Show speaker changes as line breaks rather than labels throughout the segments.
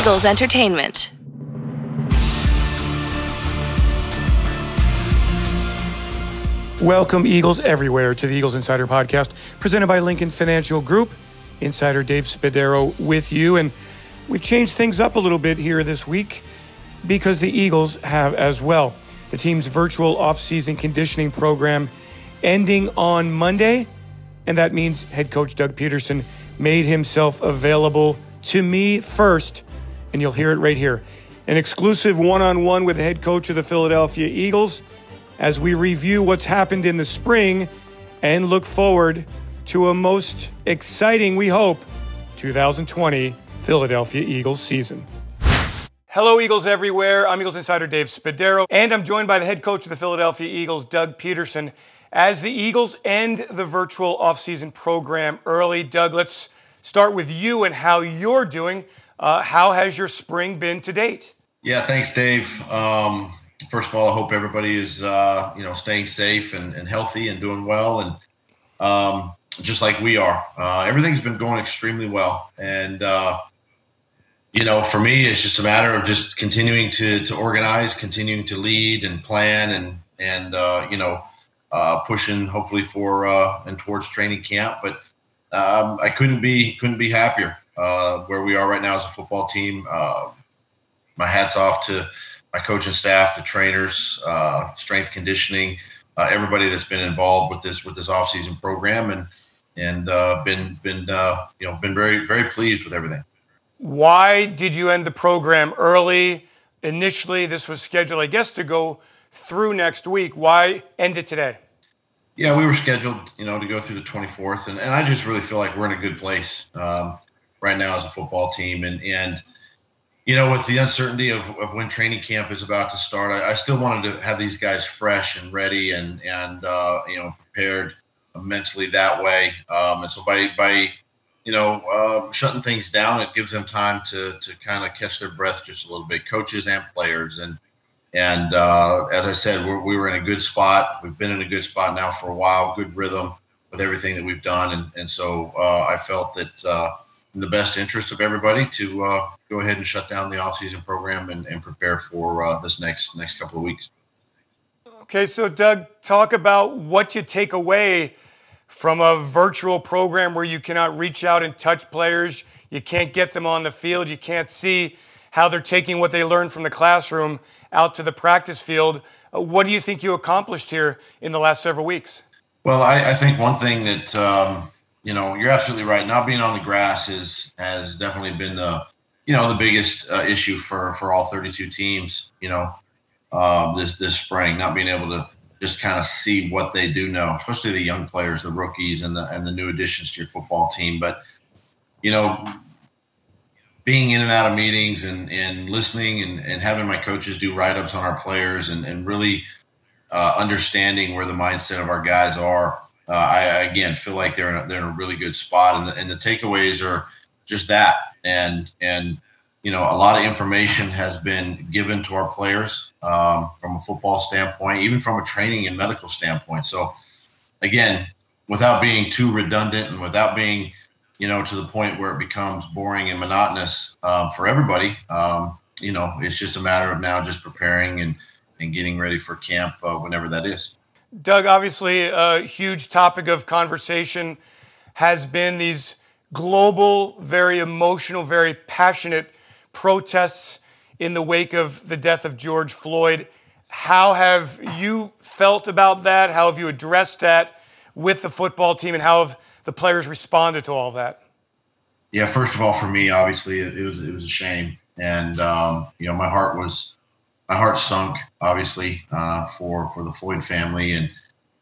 Eagles Entertainment.
Welcome, Eagles everywhere, to the Eagles Insider Podcast, presented by Lincoln Financial Group. Insider Dave Spadaro with you, and we've changed things up a little bit here this week because the Eagles have as well. The team's virtual offseason conditioning program ending on Monday, and that means head coach Doug Pederson made himself available to me first, and you'll hear it right here. An exclusive one-on-one with the head coach of the Philadelphia Eagles as we review what's happened in the spring and look forward to a most exciting, we hope, 2020 Philadelphia Eagles season. Hello, Eagles everywhere. I'm Eagles Insider Dave Spadaro, and I'm joined by the head coach of the Philadelphia Eagles, Doug Pederson, as the Eagles end the virtual offseason program early. Doug, let's start with you and how you're doing. How has your spring been to date?
Yeah, thanks, Dave. First of all, I hope everybody is, staying safe and healthy and doing well, and just like we are. Everything's been going extremely well, and for me, it's just a matter of just continuing to organize, continuing to lead and plan, and pushing hopefully for and towards training camp. But I couldn't be happier where we are right now as a football team. My hat's off to my coaching staff, the trainers, strength conditioning, everybody that's been involved with this offseason program, and been very, very pleased with everything.
Why did you end the program early? Initially, this was scheduled, I guess, to go through next week. Why end it today?
Yeah, we were scheduled, to go through the 24th, and I just really feel like we're in a good place right now as a football team, and with the uncertainty of when training camp is about to start, I still wanted to have these guys fresh and ready and prepared mentally that way. And so by shutting things down, it gives them time to kind of catch their breath just a little bit, coaches and players. And as I said, we were in a good spot. We've been in a good spot now for a while, good rhythm with everything that we've done. And so I felt that in the best interest of everybody to go ahead and shut down the offseason program and prepare for this next couple of weeks.
Okay, so Doug, talk about what you take away from a virtual program where you cannot reach out and touch players, you can't get them on the field, you can't see how they're taking what they learned from the classroom out to the practice field. What do you think you accomplished here in the last several weeks?
Well, I think one thing that you're absolutely right. Not being on the grass has definitely been the biggest issue for all 32 teams. This spring, not being able to just kind of see what they do know, especially the young players, the rookies, and the new additions to your football team. But being in and out of meetings and listening and having my coaches do write-ups on our players and really understanding where the mindset of our guys are. I again feel like they're in a really good spot, and the takeaways are just that, and a lot of information has been given to our players from a football standpoint, even from a training and medical standpoint. So again, without being too redundant and without being to the point where it becomes boring and monotonous for everybody, it's just a matter of now just preparing and getting ready for camp whenever that is.
Doug, obviously a huge topic of conversation has been these global, very emotional, very passionate protests in the wake of the death of George Floyd. How have you felt about that? How have you addressed that with the football team, and how have the players responded to all that?
Yeah, first of all, for me, obviously, it was a shame, and my heart sunk, obviously, for the Floyd family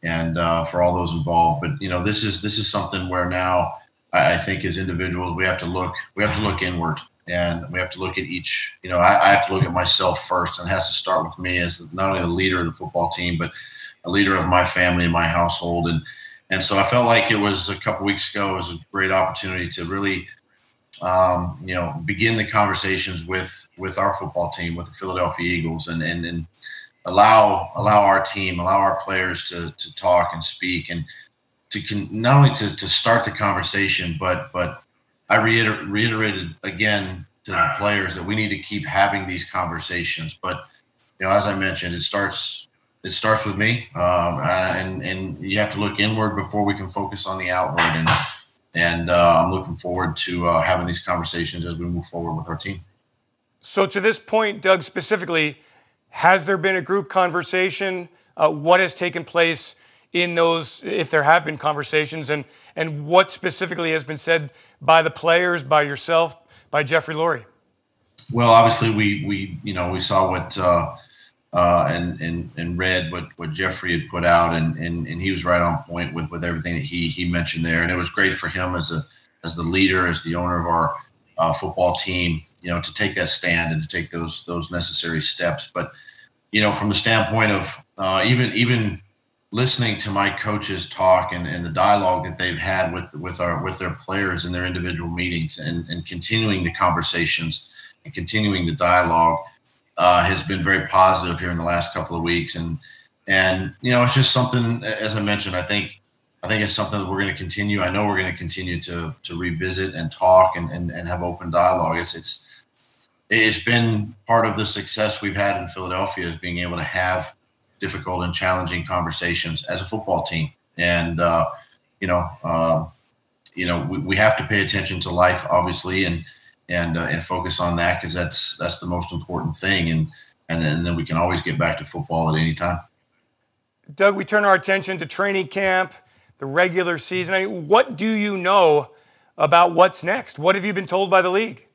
and for all those involved. But this is something where now I think as individuals we have to look inward, and we have to look at each. I have to look at myself first, and it has to start with me as not only the leader of the football team, but a leader of my family and my household. And so I felt like it was a couple weeks ago. It was a great opportunity to really begin the conversations with our football team, with the Philadelphia Eagles, and allow our team, allow our players to talk and speak, and not only to start the conversation, but I reiterated again to the players that we need to keep having these conversations. But, as I mentioned, it starts with me, and you have to look inward before we can focus on the outward. And I'm looking forward to having these conversations as we move forward with our team.
So to this point, Doug, specifically, has there been a group conversation? What has taken place in those, if there have been conversations, and what specifically has been said by the players, by yourself, by Jeffrey Lurie?
Well, obviously we saw what and read what Jeffrey had put out, and he was right on point with everything that he mentioned there, and it was great for him as the leader, as the owner of our football team, to take that stand and to take those necessary steps. But from the standpoint of even listening to my coaches talk and the dialogue that they've had with their players in their individual meetings, and continuing the conversations and continuing the dialogue has been very positive here in the last couple of weeks. And it's just something, as I mentioned, I think it's something that we're going to continue. I know we're going to continue to revisit and talk and have open dialogue. It's been part of the success we've had in Philadelphia, is being able to have difficult and challenging conversations as a football team. And we have to pay attention to life, obviously, and focus on that, because that's the most important thing. And then we can always get back to football at any time.
Doug, we turn our attention to training camp, the regular season. I mean, what do you know about what's next? What have you been told by the league?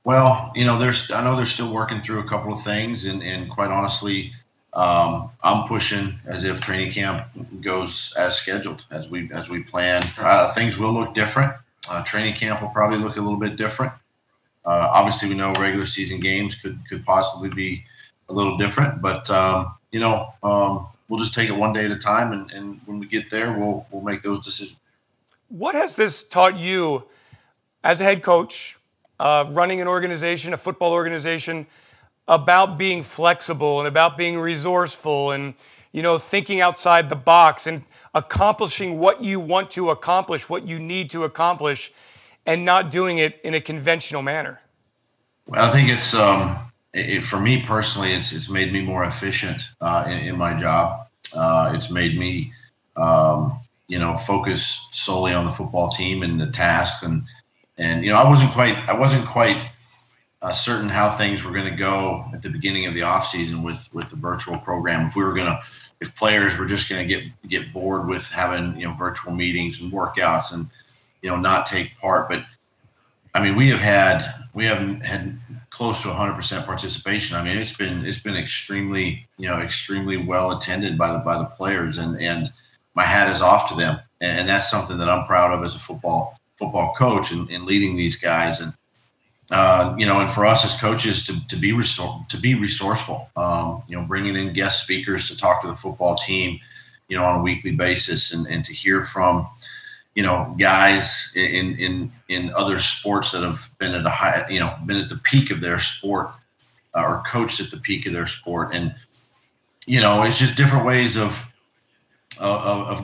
Well, I know they're still working through a couple of things, and quite honestly, I'm pushing as if training camp goes as scheduled, as we plan. Things will look different. Training camp will probably look a little bit different. Obviously, we know regular season games could possibly be a little different, but we'll just take it one day at a time, and when we get there, we'll make those decisions.
What has this taught you as a head coach, running an organization, a football organization, about being flexible and about being resourceful and, thinking outside the box and accomplishing what you want to accomplish, what you need to accomplish, and not doing it in a conventional manner?
Well, I think it's for me personally, it's made me more efficient in my job. It's made me focus solely on the football team and the tasks, and I wasn't quite certain how things were going to go at the beginning of the offseason with the virtual program. If players were just going to get bored with having virtual meetings and workouts and not take part. But I mean, we haven't had close to 100% participation. I mean, it's been extremely well attended by the players, and my hat is off to them. And that's something that I'm proud of as a football coach and leading these guys. And and for us as coaches to be resourceful, bringing in guest speakers to talk to the football team, on a weekly basis, and to hear from, guys in other sports that have been at been at the peak of their sport, or coached at the peak of their sport. And, it's just different ways of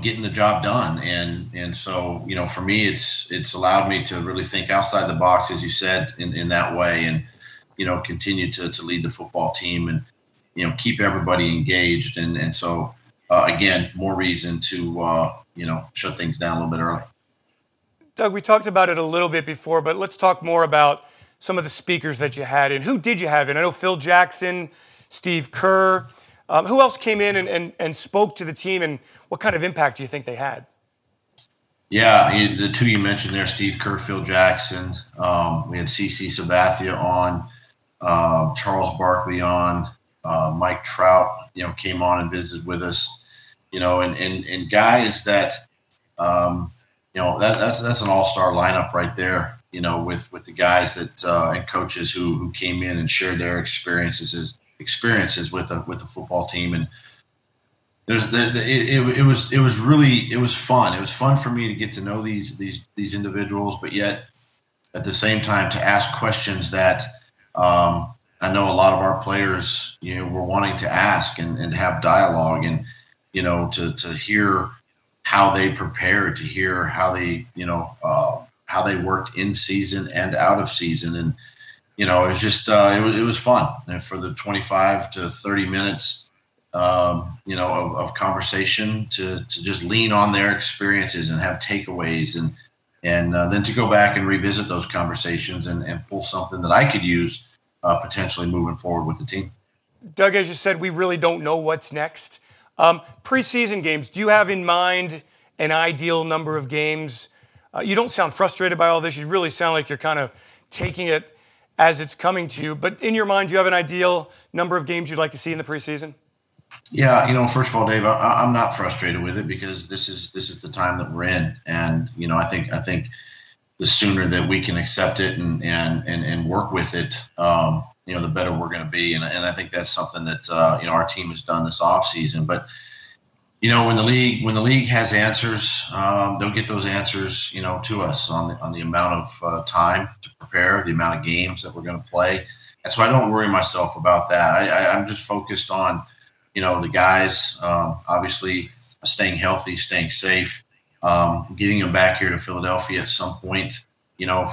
getting the job done. And so, for me, it's allowed me to really think outside the box, as you said, in that way, and, continue to lead the football team and, keep everybody engaged. And so, again, more reason to, shut things down a little bit early.
Doug, we talked about it a little bit before, but let's talk more about some of the speakers that you had in. Who did you have in? I know Phil Jackson, Steve Kerr. Who else came in and spoke to the team, and what kind of impact do you think they had?
Yeah, the two you mentioned there, Steve Kerr, Phil Jackson. We had CeCe Sabathia on, Charles Barkley on, Mike Trout, came on and visited with us, and guys that, that's an all-star lineup right there, with the guys that and coaches who came in and shared their experiences with the football team. And it was fun. It was fun for me to get to know these individuals, but yet at the same time to ask questions that I know a lot of our players were wanting to ask and to have dialogue, and to hear how they prepared, to hear how they worked in season and out of season. And it was just it was fun. And for the 25 to 30 minutes, of conversation to just lean on their experiences and have takeaways and then to go back and revisit those conversations and pull something that I could use potentially moving forward with the team.
Doug, as you said, we really don't know what's next. Preseason games, do you have in mind an ideal number of games? You don't sound frustrated by all this. You really sound like you're kind of taking it as it's coming to you. But in your mind, do you have an ideal number of games you'd like to see in the preseason?
Yeah, first of all, Dave, I'm not frustrated with it because this is the time that we're in, and I think the sooner that we can accept it and work with it, the better we're going to be, and I think that's something that our team has done this offseason. But when the league has answers, they'll get those answers to us on the amount of time to prepare, the amount of games that we're going to play, and so I don't worry myself about that. I'm just focused on the guys, obviously staying healthy, staying safe, getting them back here to Philadelphia at some point,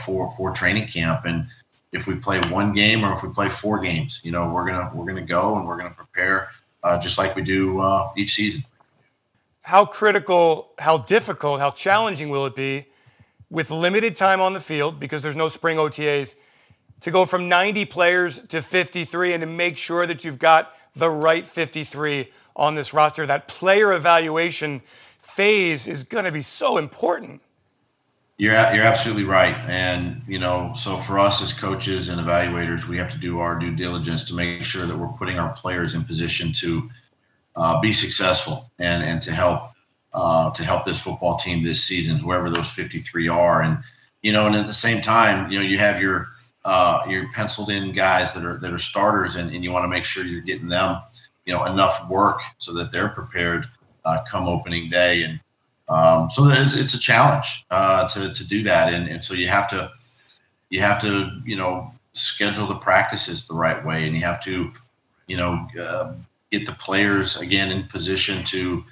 for training camp. And if we play one game or if we play 4 games, we're gonna go and we're gonna prepare just like we do each season.
How critical, how difficult, how challenging will it be with limited time on the field because there's no spring OTAs to go from 90 players to 53 and to make sure that you've got the right 53 on this roster? That player evaluation phase is going to be so important.
You're absolutely right. And, so for us as coaches and evaluators, we have to do our due diligence to make sure that we're putting our players in position to be successful and to help this football team this season, whoever those 53 are. And, and at the same time, you have your penciled in guys that are starters, and you want to make sure you're getting them, enough work so that they're prepared come opening day. And so it's a challenge to do that. And so you have to schedule the practices the right way, and you have to, get the players again in position to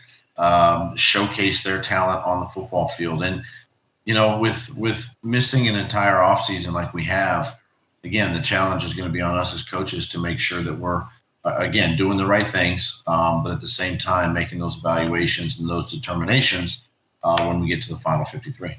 showcase their talent on the football field. And, with missing an entire offseason like we have, again, the challenge is going to be on us as coaches to make sure that we're, again, doing the right things, but at the same time making those evaluations and those determinations when we get to the final 53.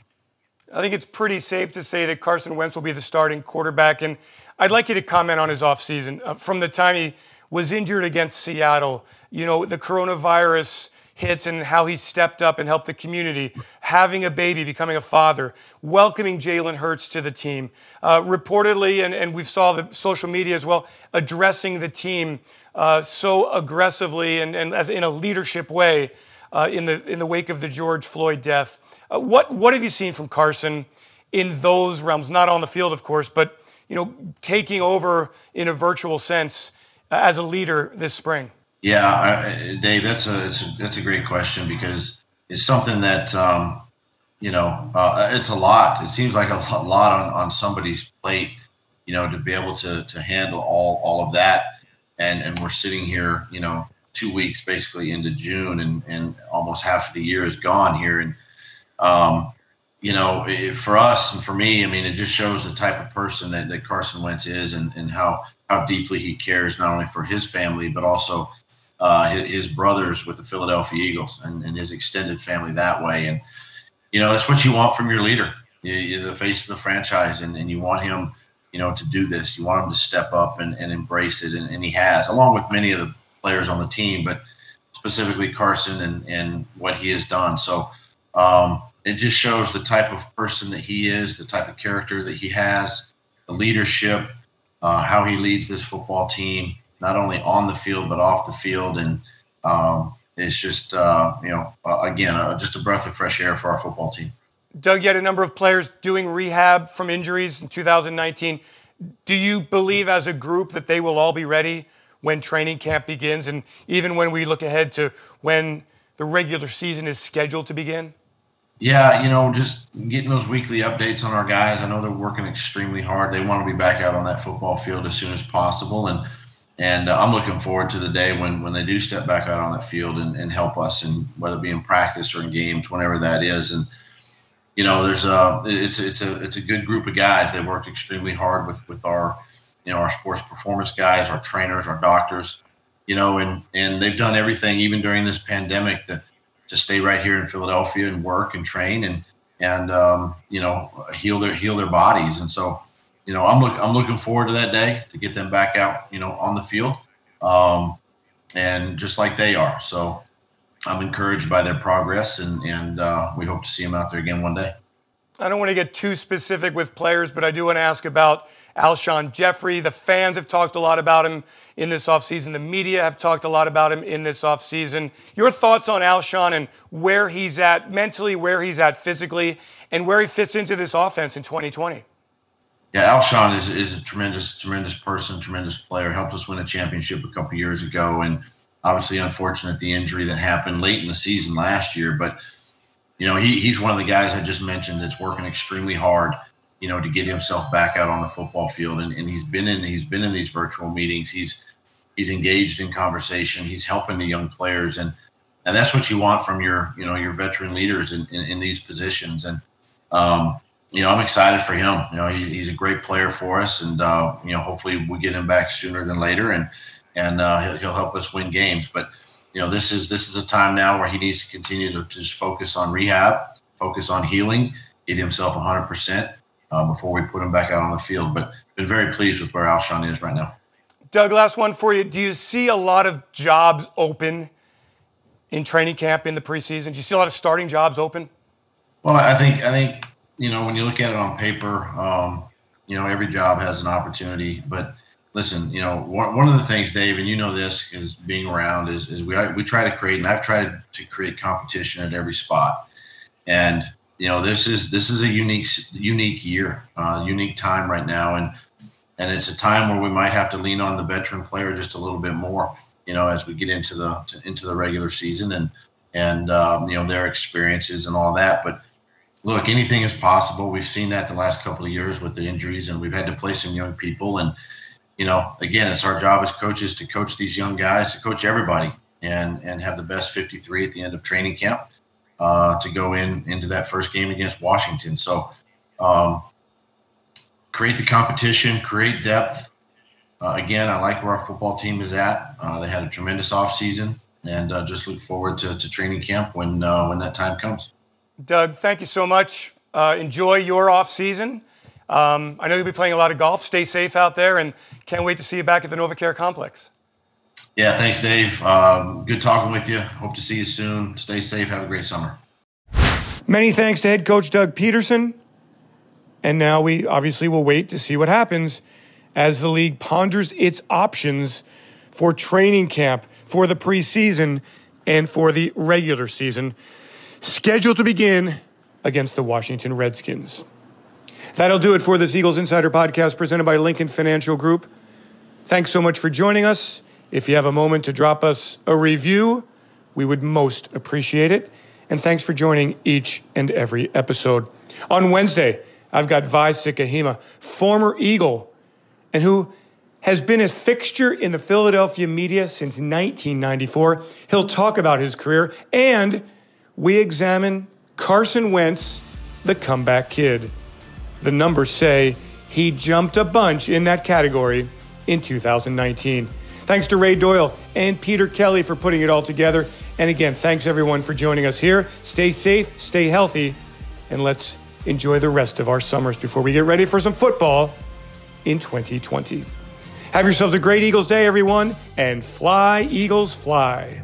I think it's pretty safe to say that Carson Wentz will be the starting quarterback, and I'd like you to comment on his offseason. From the time he was injured against Seattle, the coronavirus hits and how he stepped up and helped the community, having a baby, becoming a father, welcoming Jalen Hurts to the team, reportedly, and we saw the social media as well, addressing the team so aggressively and as in a leadership way in the wake of the George Floyd death. What have you seen from Carson in those realms? Not on the field, of course, but taking over in a virtual sense as a leader this spring.
Yeah, Dave, that's a great question because it's something that it's a lot. It seems like a lot on somebody's plate, to be able to handle all of that. And we're sitting here, 2 weeks basically into June, and almost half of the year is gone here. And for us and for me, it just shows the type of person that Carson Wentz is, and how deeply he cares not only for his family but also his brothers with the Philadelphia Eagles and his extended family that way. And, that's what you want from your leader. You're the face of the franchise, and you want him, to do this. You want him to step up and embrace it. And he has, along with many of the players on the team, but specifically Carson and what he has done. So it just shows the type of person that he is, the type of character that he has, the leadership, how he leads this football team, not only on the field but off the field. And it's just, again, just a breath of fresh air for our football team.
Doug, you had a number of players doing rehab from injuries in 2019. Do you believe as a group that they will all be ready when training camp begins, and even when we look ahead to when the regular season is scheduled to begin?
Yeah, just getting those weekly updates on our guys. I know they're working extremely hard. They want to be back out on that football field as soon as possible. And I'm looking forward to the day when they do step back out on that field and help us, and whether it be in practice or in games, whenever that is. And, it's a good group of guys. They worked extremely hard with our our sports performance guys, our trainers, our doctors, and they've done everything even during this pandemic to stay right here in Philadelphia and work and train and heal their bodies. And so, I'm looking forward to that day to get them back out, on the field, and just like they are. So I'm encouraged by their progress, and we hope to see them out there again one day.
I don't want to get too specific with players, but I do want to ask about Alshon Jeffrey. The fans have talked a lot about him in this offseason. The media have talked a lot about him in this offseason. Your thoughts on Alshon and where he's at mentally, where he's at physically, and where he fits into this offense in 2020?
Yeah, Alshon is a tremendous person, tremendous player. Helped us win a championship a couple years ago, and obviously unfortunate the injury that happened late in the season last year. But he's one of the guys I just mentioned that's working extremely hard, to get himself back out on the football field. And he's been in these virtual meetings. He's engaged in conversation. He's helping the young players, and that's what you want from your veteran leaders in these positions. And I'm excited for him. He's a great player for us, and hopefully we get him back sooner than later, and he'll help us win games. But this is a time now where he needs to continue to just focus on rehab, focus on healing, get himself 100% before we put him back out on the field. But been very pleased with where Alshon is right now.
Doug, last one for you. Do you see a lot of jobs open in training camp in the preseason? Do you see a lot of starting jobs open?
Well, I think when you look at it on paper, every job has an opportunity. But listen, one of the things, Dave, and this is being around is we try to create, and I've tried to create competition at every spot. And this is a unique year, unique time right now, and it's a time where we might have to lean on the veteran player just a little bit more, as we get into the regular season and their experiences and all that. But look, anything is possible. We've seen that the last couple of years with the injuries, and we've had to play some young people. And again, it's our job as coaches to coach these young guys, to coach everybody, and have the best 53 at the end of training camp to go into that first game against Washington. So create the competition, create depth. Again, I like where our football team is at. They had a tremendous offseason, and just look forward to training camp when that time comes.
Doug, thank you so much. Enjoy your offseason. I know you'll be playing a lot of golf. Stay safe out there, and can't wait to see you back at the NovaCare Complex.
Yeah, thanks, Dave. Good talking with you. Hope to see you soon. Stay safe. Have a great summer.
Many thanks to head coach Doug Pederson. And now we obviously will wait to see what happens as the league ponders its options for training camp, for the preseason, and for the regular season, scheduled to begin against the Washington Redskins. That'll do it for this Eagles Insider Podcast presented by Lincoln Financial Group. Thanks so much for joining us. If you have a moment to drop us a review, we would most appreciate it. And thanks for joining each and every episode. On Wednesday, I've got Vi Sikahema, former Eagle, and who has been a fixture in the Philadelphia media since 1994. He'll talk about his career, and we examine Carson Wentz, the comeback kid. The numbers say he jumped a bunch in that category in 2019. Thanks to Ray Doyle and Peter Kelly for putting it all together. And again, thanks everyone for joining us here. Stay safe, stay healthy, and let's enjoy the rest of our summers before we get ready for some football in 2020. Have yourselves a great Eagles day, everyone, and fly, Eagles, fly.